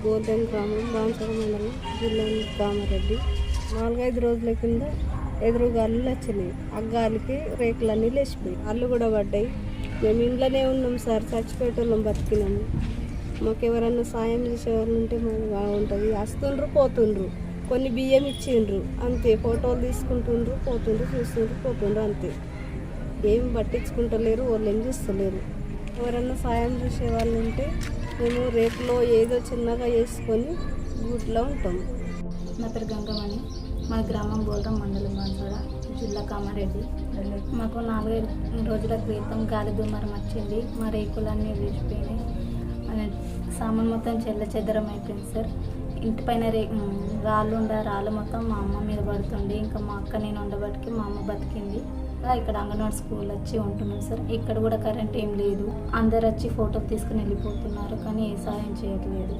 Golden గ్రామం, బాన్సర మండలం, జిల్లా కామారెడ్డి. 4-5 రోజుల కింద ఎదురుగా అల్లులు వచ్చినాయి. ఆ గాలికి రేకులన్నీ లేచిపోయి అల్లు కూడా పడ్డాయి. మేము ఇంట్లోనే ఉన్నాం సార్, చచ్చిపోయేటోళ్ళం, బతికినాము. మాకు ఎవరన్నా సాయం చేసేవాళ్ళు ఉంటే మాకు బాగుంటుంది. వస్తుండ్రు పోతుండ్రు, కొన్ని బియ్యం ఇచ్చిండ్రు అంతే, ఫోటోలు తీసుకుంటుండ్రు పోతుండ్రు, చూస్తుండ్రు పోతుండ్రు అంతే. ఏం పట్టించుకుంటలేరు, వాళ్ళు ఏం చూస్తలేరు. ఎవరన్నా సాయం చేసే వాళ్ళు ఉంటే మేము రేపులో ఏదో చిన్నగా వేసుకొని గూట్లో ఉంటాం. నా పేరు గంగమణి, మా గ్రామం బోల్రం మండలం, బాన్సర, జిల్లా కామారెడ్డి. మాకు 4-5 రోజుల క్రితం గాలి దుమారం వచ్చింది. మా రేకులన్నీ విడిచిపోయినాయి, సామాన్ మొత్తం చెద్దరం అయిపోయింది సార్. ఇంటి పైన రాళ్ళు మొత్తం మా అమ్మ మీద పడుతుంది. ఇంకా మా అక్క నేను ఉండబట్టికి మా అమ్మ బతికింది. ఇక్కడ అంగన్వాడీ స్కూల్ వచ్చి ఉంటున్నాం సార్. ఇక్కడ కూడా కరెంట్ ఏం లేదు. అందరు వచ్చి ఫోటోలు తీసుకుని వెళ్ళిపోతున్నారు, కానీ ఏ సాయం చేయట్లేదు.